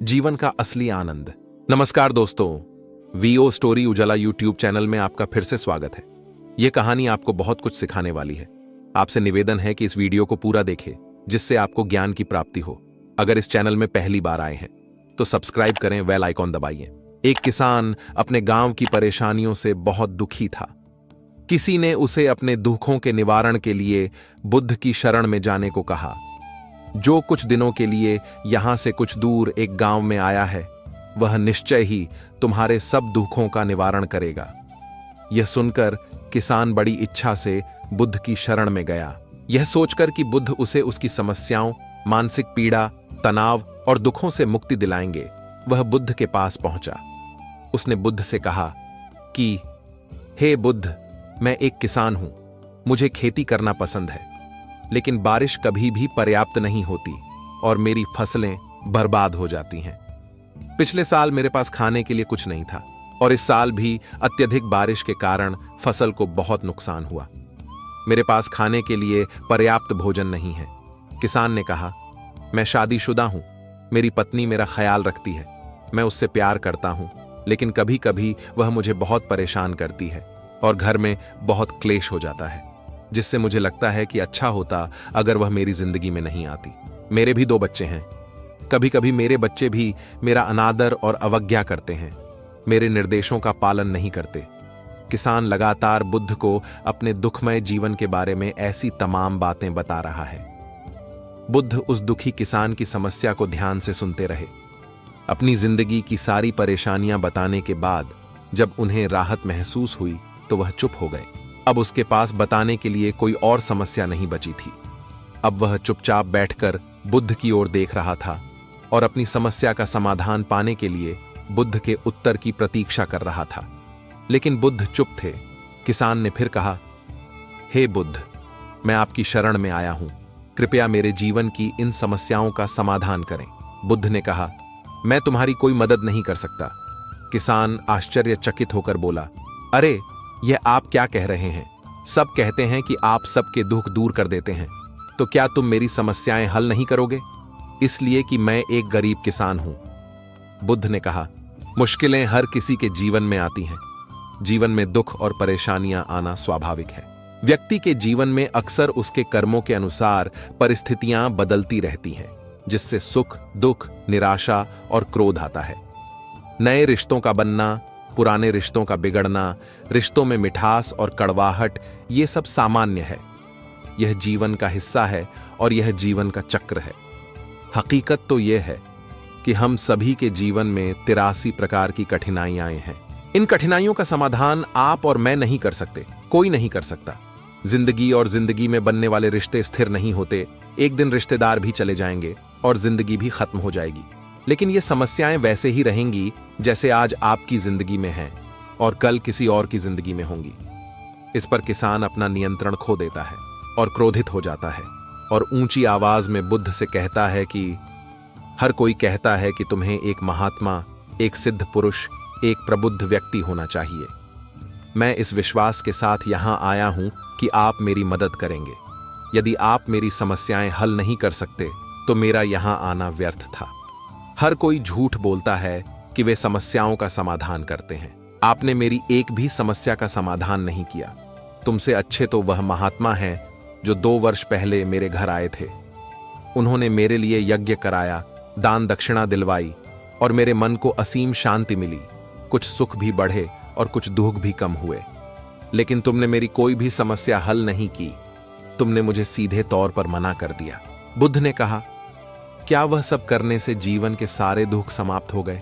जीवन का असली आनंद। नमस्कार दोस्तों, वीओ स्टोरी उजाला यूट्यूब चैनल में आपका फिर से स्वागत है। यह कहानी आपको बहुत कुछ सिखाने वाली है। आपसे निवेदन है कि इस वीडियो को पूरा देखें, जिससे आपको ज्ञान की प्राप्ति हो। अगर इस चैनल में पहली बार आए हैं तो सब्सक्राइब करें, बेल आइकॉन दबाइए। एक किसान अपने गांव की परेशानियों से बहुत दुखी था। किसी ने उसे अपने दुखों के निवारण के लिए बुद्ध की शरण में जाने को कहा, जो कुछ दिनों के लिए यहां से कुछ दूर एक गांव में आया है, वह निश्चय ही तुम्हारे सब दुखों का निवारण करेगा। यह सुनकर किसान बड़ी इच्छा से बुद्ध की शरण में गया, यह सोचकर कि बुद्ध उसे उसकी समस्याओं, मानसिक पीड़ा, तनाव और दुखों से मुक्ति दिलाएंगे। वह बुद्ध के पास पहुंचा। उसने बुद्ध से कहा कि हे बुद्ध, मैं एक किसान हूं, मुझे खेती करना पसंद है, लेकिन बारिश कभी भी पर्याप्त नहीं होती और मेरी फसलें बर्बाद हो जाती हैं। पिछले साल मेरे पास खाने के लिए कुछ नहीं था और इस साल भी अत्यधिक बारिश के कारण फसल को बहुत नुकसान हुआ। मेरे पास खाने के लिए पर्याप्त भोजन नहीं है। किसान ने कहा, मैं शादीशुदा हूं, मेरी पत्नी मेरा ख्याल रखती है, मैं उससे प्यार करता हूं, लेकिन कभी कभी वह मुझे बहुत परेशान करती है और घर में बहुत क्लेश हो जाता है, जिससे मुझे लगता है कि अच्छा होता अगर वह मेरी जिंदगी में नहीं आती। मेरे भी 2 बच्चे हैं। कभी कभी मेरे बच्चे भी मेरा अनादर और अवज्ञा करते हैं, मेरे निर्देशों का पालन नहीं करते। किसान लगातार बुद्ध को अपने दुखमय जीवन के बारे में ऐसी तमाम बातें बता रहा है। बुद्ध उस दुखी किसान की समस्या को ध्यान से सुनते रहे। अपनी जिंदगी की सारी परेशानियां बताने के बाद जब उन्हें राहत महसूस हुई तो वह चुप हो गए। अब उसके पास बताने के लिए कोई और समस्या नहीं बची थी। अब वह चुपचाप बैठकर बुद्ध की ओर देख रहा था और अपनी समस्या का समाधान पाने के लिए बुद्ध के उत्तर की प्रतीक्षा कर रहा था। लेकिन बुद्ध चुप थे। किसान ने फिर कहा, हे बुद्ध, मैं आपकी शरण में आया हूं, कृपया मेरे जीवन की इन समस्याओं का समाधान करें। बुद्ध ने कहा, मैं तुम्हारी कोई मदद नहीं कर सकता। किसान आश्चर्यचकित होकर बोला, अरे, यह आप क्या कह रहे हैं? सब कहते हैं कि आप सबके दुख दूर कर देते हैं, तो क्या तुम मेरी समस्याएं हल नहीं करोगे? इसलिए कि मैं एक गरीब किसान हूं। बुद्ध ने कहा, मुश्किलें हर किसी के जीवन में आती हैं। जीवन में दुख और परेशानियां आना स्वाभाविक है। व्यक्ति के जीवन में अक्सर उसके कर्मों के अनुसार परिस्थितियां बदलती रहती हैं, जिससे सुख, दुख, निराशा और क्रोध आता है। नए रिश्तों का बनना, पुराने रिश्तों का बिगड़ना, रिश्तों में मिठास और कड़वाहट, ये सब सामान्य है। यह जीवन का हिस्सा है और यह जीवन का चक्र है। हकीकत तो यह है कि हम सभी के जीवन में 83 प्रकार की कठिनाइयां हैं। इन कठिनाइयों का समाधान आप और मैं नहीं कर सकते, कोई नहीं कर सकता। जिंदगी और जिंदगी में बनने वाले रिश्ते स्थिर नहीं होते। एक दिन रिश्तेदार भी चले जाएंगे और जिंदगी भी खत्म हो जाएगी, लेकिन ये समस्याएं वैसे ही रहेंगी जैसे आज आपकी जिंदगी में हैं और कल किसी और की जिंदगी में होंगी। इस पर किसान अपना नियंत्रण खो देता है और क्रोधित हो जाता है और ऊंची आवाज में बुद्ध से कहता है कि हर कोई कहता है कि तुम्हें एक महात्मा, एक सिद्ध पुरुष, एक प्रबुद्ध व्यक्ति होना चाहिए। मैं इस विश्वास के साथ यहां आया हूं कि आप मेरी मदद करेंगे। यदि आप मेरी समस्याएं हल नहीं कर सकते तो मेरा यहां आना व्यर्थ था। हर कोई झूठ बोलता है कि वे समस्याओं का समाधान करते हैं। आपने मेरी एक भी समस्या का समाधान नहीं किया। तुमसे अच्छे तो वह महात्मा हैं जो 2 वर्ष पहले मेरे घर आए थे। उन्होंने मेरे लिए यज्ञ कराया, दान दक्षिणा दिलवाई और मेरे मन को असीम शांति मिली। कुछ सुख भी बढ़े और कुछ दुख भी कम हुए। लेकिन तुमने मेरी कोई भी समस्या हल नहीं की। तुमने मुझे सीधे तौर पर मना कर दिया। बुद्ध ने कहा, क्या वह सब करने से जीवन के सारे दुख समाप्त हो गए?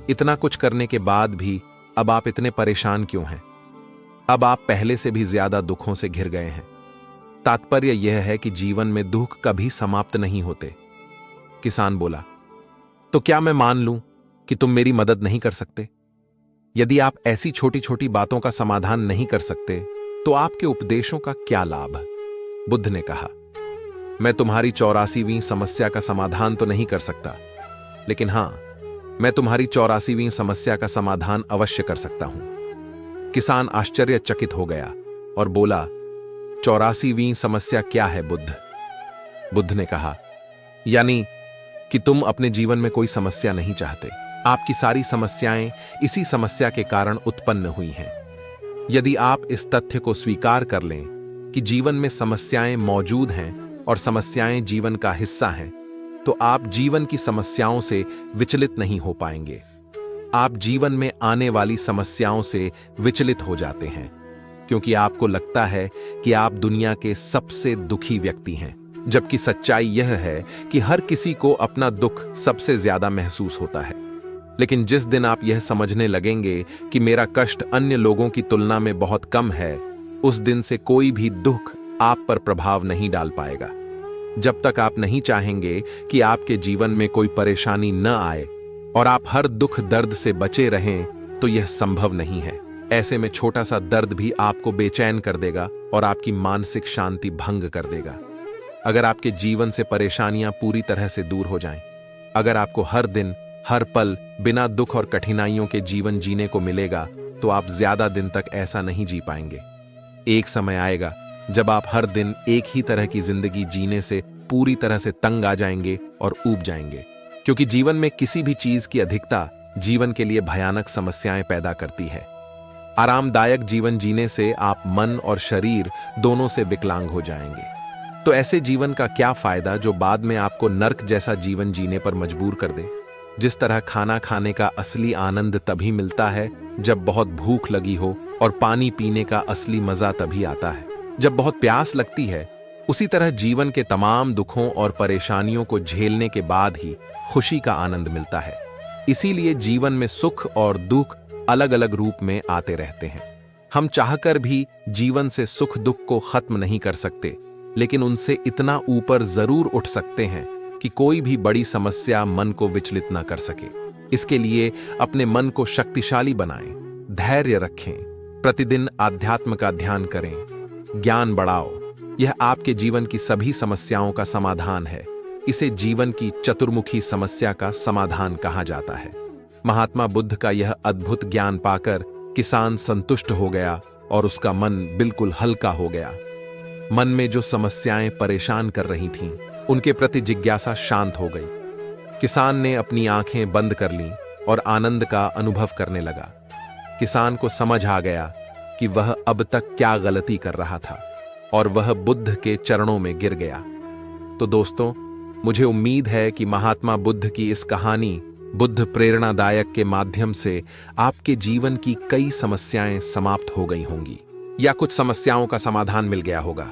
इतना कुछ करने के बाद भी अब आप इतने परेशान क्यों हैं? अब आप पहले से भी ज्यादा दुखों से घिर गए हैं। तात्पर्य यह है कि जीवन में दुख कभी समाप्त नहीं होते। किसान बोला, तो क्या मैं मान लूं कि तुम मेरी मदद नहीं कर सकते? यदि आप ऐसी छोटी छोटी बातों का समाधान नहीं कर सकते तो आपके उपदेशों का क्या लाभ? बुद्ध ने कहा, मैं तुम्हारी 84वीं समस्या का समाधान तो नहीं कर सकता, लेकिन हां, मैं तुम्हारी 84वीं समस्या का समाधान अवश्य कर सकता हूं। किसान आश्चर्यचकित हो गया और बोला, 84वीं समस्या क्या है बुद्ध? बुद्ध ने कहा, यानी कि तुम अपने जीवन में कोई समस्या नहीं चाहते। आपकी सारी समस्याएं इसी समस्या के कारण उत्पन्न हुई हैं। यदि आप इस तथ्य को स्वीकार कर लें कि जीवन में समस्याएं मौजूद हैं और समस्याएं जीवन का हिस्सा हैं, तो आप जीवन की समस्याओं से विचलित नहीं हो पाएंगे। आप जीवन में आने वाली समस्याओं से विचलित हो जाते हैं क्योंकि आपको लगता है कि आप दुनिया के सबसे दुखी व्यक्ति हैं, जबकि सच्चाई यह है कि हर किसी को अपना दुख सबसे ज्यादा महसूस होता है। लेकिन जिस दिन आप यह समझने लगेंगे कि मेरा कष्ट अन्य लोगों की तुलना में बहुत कम है, उस दिन से कोई भी दुख आप पर प्रभाव नहीं डाल पाएगा। जब तक आप नहीं चाहेंगे कि आपके जीवन में कोई परेशानी न आए और आप हर दुख दर्द से बचे रहें, तो यह संभव नहीं है। ऐसे में छोटा सा दर्द भी आपको बेचैन कर देगा और आपकी मानसिक शांति भंग कर देगा। अगर आपके जीवन से परेशानियां पूरी तरह से दूर हो जाएं, अगर आपको हर दिन हर पल बिना दुख और कठिनाइयों के जीवन जीने को मिलेगा, तो आप ज्यादा दिन तक ऐसा नहीं जी पाएंगे। एक समय आएगा जब आप हर दिन एक ही तरह की जिंदगी जीने से पूरी तरह से तंग आ जाएंगे और ऊब जाएंगे, क्योंकि जीवन में किसी भी चीज की अधिकता जीवन के लिए भयानक समस्याएं पैदा करती है। आरामदायक जीवन जीने से आप मन और शरीर दोनों से विकलांग हो जाएंगे। तो ऐसे जीवन का क्या फायदा जो बाद में आपको नर्क जैसा जीवन जीने पर मजबूर कर दे। जिस तरह खाना खाने का असली आनंद तभी मिलता है जब बहुत भूख लगी हो, और पानी पीने का असली मजा तभी आता है जब बहुत प्यास लगती है, उसी तरह जीवन के तमाम दुखों और परेशानियों को झेलने के बाद ही खुशी का आनंद मिलता है। इसीलिए जीवन में सुख और दुख अलग अलग रूप में आते रहते हैं। हम चाहकर भी जीवन से सुख दुख को खत्म नहीं कर सकते, लेकिन उनसे इतना ऊपर जरूर उठ सकते हैं कि कोई भी बड़ी समस्या मन को विचलित न कर सके। इसके लिए अपने मन को शक्तिशाली बनाएं, धैर्य रखें, प्रतिदिन आध्यात्म का ध्यान करें, ज्ञान बढ़ाओ। यह आपके जीवन की सभी समस्याओं का समाधान है। इसे जीवन की चतुर्मुखी समस्या का समाधान कहा जाता है। महात्मा बुद्ध का यह अद्भुत ज्ञान पाकर किसान संतुष्ट हो गया और उसका मन बिल्कुल हल्का हो गया। मन में जो समस्याएं परेशान कर रही थीं, उनके प्रति जिज्ञासा शांत हो गई। किसान ने अपनी आंखें बंद कर लीं और आनंद का अनुभव करने लगा। किसान को समझ आ गया कि वह अब तक क्या गलती कर रहा था और वह बुद्ध के चरणों में गिर गया। तो दोस्तों, मुझे उम्मीद है कि महात्मा बुद्ध की इस कहानी बुद्ध प्रेरणादायक के माध्यम से आपके जीवन की कई समस्याएं समाप्त हो गई होंगी, या कुछ समस्याओं का समाधान मिल गया होगा।